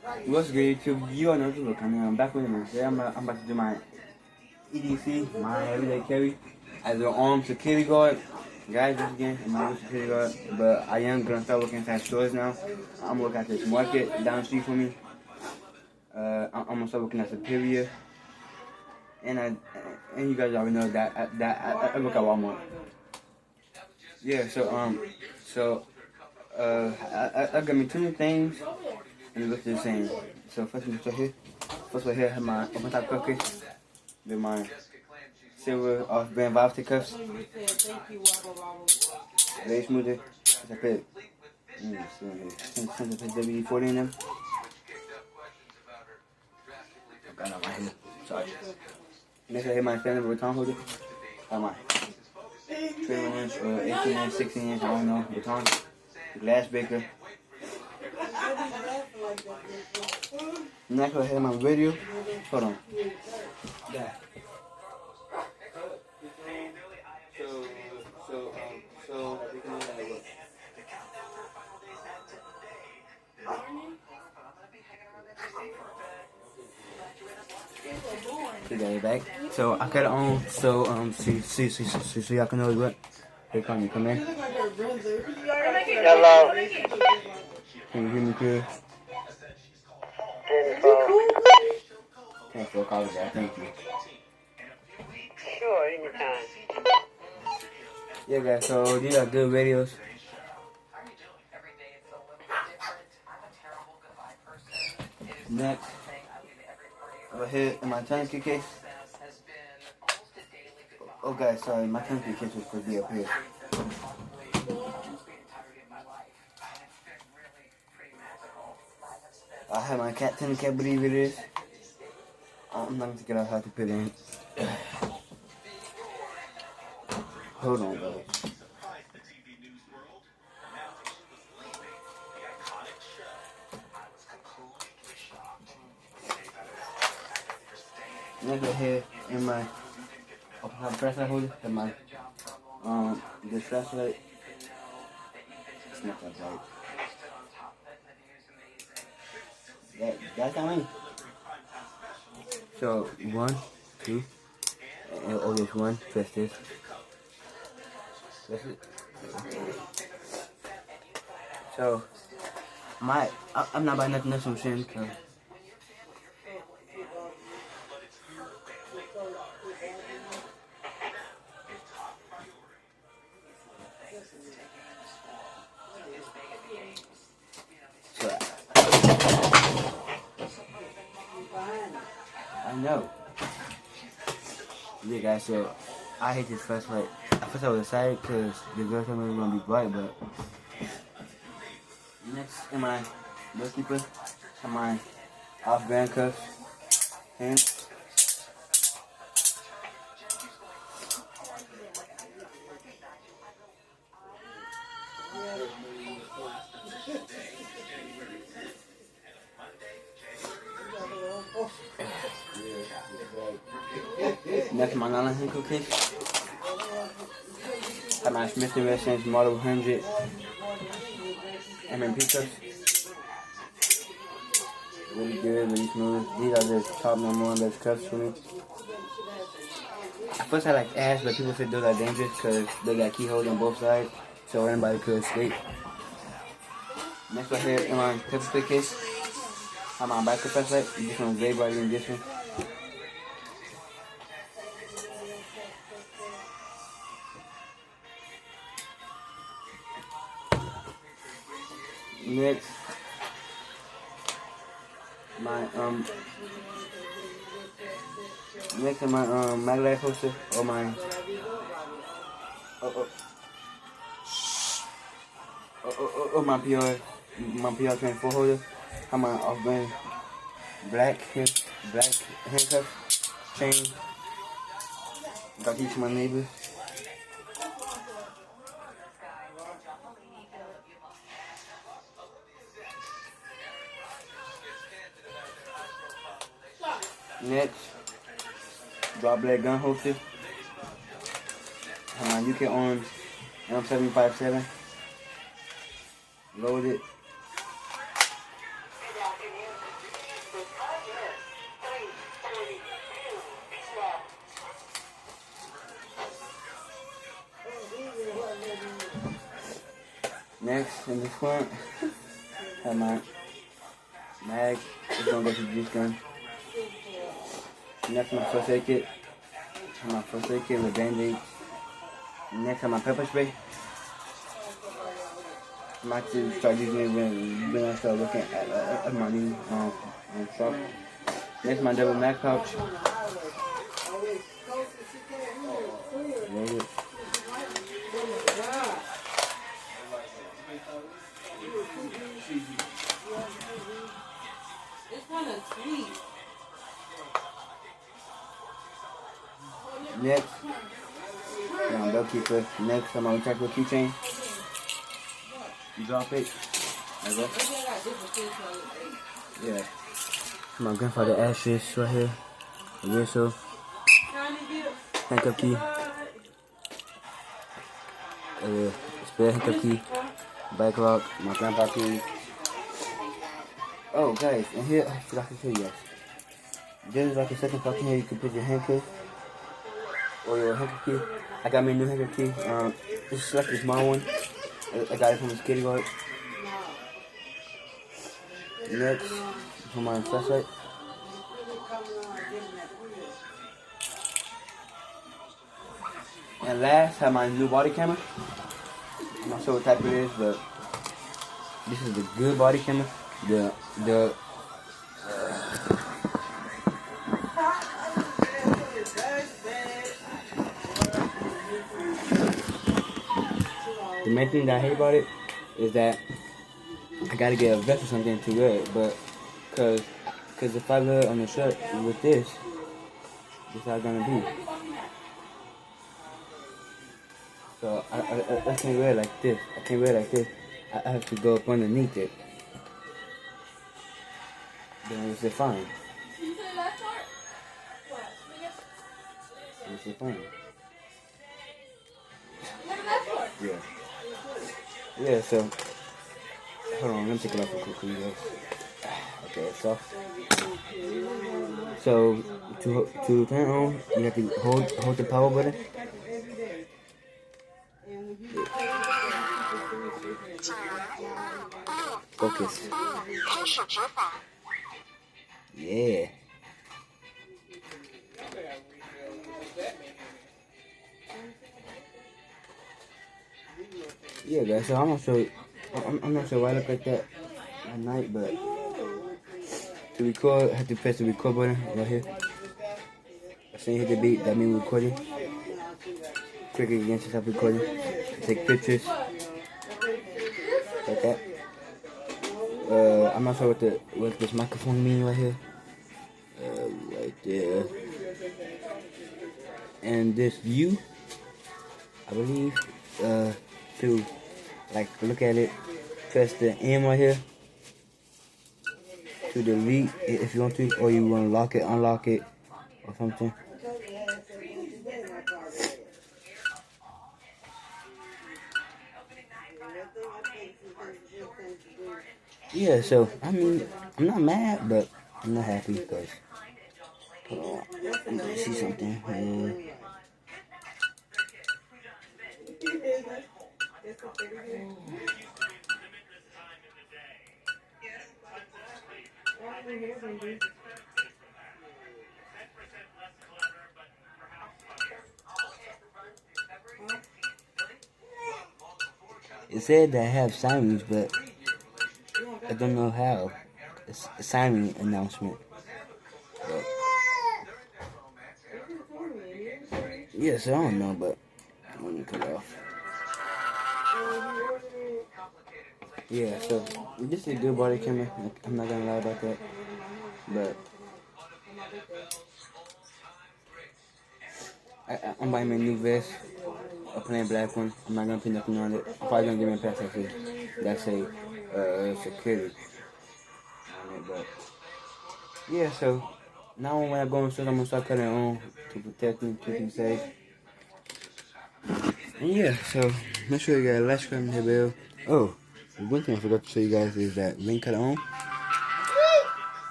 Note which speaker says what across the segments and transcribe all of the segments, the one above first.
Speaker 1: What's good, YouTube? You all know this look. I'm back with him. Today I'm about to do my EDC, my everyday carry, as an armed security guard. Guys, once again, I'm an armed security guard, but I am gonna start working inside stores now. I'm gonna work at this market down the street from me. I'm gonna start working at Superior, and you guys already know that I work at Walmart. Yeah, I got me two new things, and it looks the same. So first right here, I have my open top cupcakes with my silver off-brand Velocity cuffs. Very smooth. I put some WD-40 in them. I got my hand. Sorry. Next, I have my family baton holder. My 21-inch or 18-inch, 16-inch, I don't know, baton. Glass breaker. Next, I have my radio. Hold on. Yeah. Back. So I got it on. So so y'all can know what. Here come you. Come in.
Speaker 2: Hello.
Speaker 1: Can you hear me good? Thanks for calling back. Thank you.
Speaker 2: Sure, anytime.
Speaker 1: Yeah, guys. So these are good radios. Next, over here in my tourniquet case. Oh, guys, sorry, my tourniquet case was supposed to be up here. I have my cat tourniquet, believe it is. I'm not going to get out how to put it in. Hold on, guys. Next right here in my flashlight holder and my this flashlight. It's not that bright. That's how many. So 1, 2, and oh there's one. Press this. Press it. So I'm not buying nothing else from Shin. I know. Yeah, guys, so I hate this flashlight. At first I was excited because the girl told me it was going to be bright, but next in my bookkeeper, on my off-brand cuffs, and next my nylon handcuff case. Have my Smith & Wesson's Model 100 MMP cuffs. Really good, really smooth. These are the top #1 best cuffs for me. At first I like ash, but people said those are dangerous because they got keyholes on both sides, so anybody could escape. Next right here in my pepper spray case, I have my biker flashlight. This one's way brighter than this one. Next, my next in my mag light holster or my my PR 24 holder. I have my off-brand black handcuff chain. Got these from my neighbors. Next, drop blade gun holster. My UK Arms M757. Loaded. Next, in the front, have my mag. It's gonna go to the juice gun. Next, my first aid kit. Have my first aid kit with band-aids. Next, have my pepper spray. I might just start using it when I start looking at my new shop. Next, my double mag pouch. Load it.
Speaker 2: It's kind of sweet.
Speaker 1: Next, bell keeper. Next, I'm gonna check the keychain. You drop it. There you go. Yeah. My grandfather ashes right here. A whistle. Handcuff key. Spare handcuff key. Back lock. My grandpa key. Oh, guys, and here I forgot to show you guys. There's like a second pocket here. You can put your handcuff or your handcuff key. I got me a new handcuff key. This is like a small one. I got it from his kitty guard. Next, for my flashlight. And last, I have my new body camera. I'm not sure what type it is, but this is the good body camera. The main thing that I hate about it is that I gotta get a vest or something to wear it, but cause if I wear it on the shirt with this is how it's gonna be. So I can't wear it like this. I can't wear it like this. I have to go up underneath it. Then it's fine. It's fine. Yeah. Yeah, so hold on, let me take it off real quick for you guys. Okay, it's off. So to turn it on, you have to hold the power button. Focus. Yeah. Yeah, guys. So I'm not sure why I look like that at night, but to record, I have to press the record button right here. As soon as you hit the beat, that means recording. Click it again to stop recording. Take pictures like that. I'm not sure what this microphone means right here. Right there. And this view, I believe, to like look at it, press the M right here to delete if you want to, or you want to lock it, unlock it, or something. Yeah, so I mean, I'm not mad, but I'm not happy because I'm gonna see something. It said that I have sirens, but I don't know how. It's a siren announcement. But yes, I don't know, but I'm gonna cut it off. Yeah, so this is a good body camera. I'm not gonna lie about that, but I'm buying me a new vest, a plain black one. I'm not gonna put nothing on it. I'm probably gonna give me a pass that say security on it, but yeah. So now when I go inside, I'm gonna start cutting it on to protect me, keep me safe. And yeah, so make sure you got a like, subscribe, and hit bell. Oh, one thing I forgot to show you guys is that link cut on.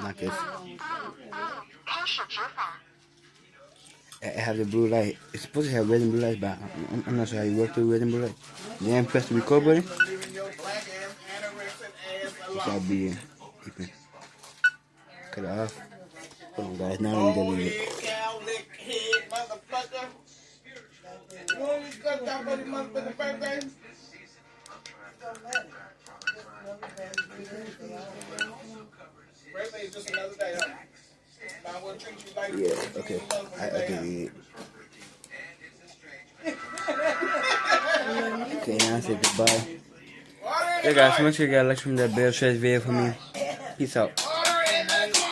Speaker 1: Not this. It has the blue light. It's supposed to have red and blue lights, but I'm not sure how you work through red and blue light. Then press the record button. It should be in. You can cut it off. Hold on, guys. Now let me delete it. Yeah, okay. I can read it. Okay, now I say goodbye. Hey guys, so make sure you guys like from that bell, share this video for me. Peace out.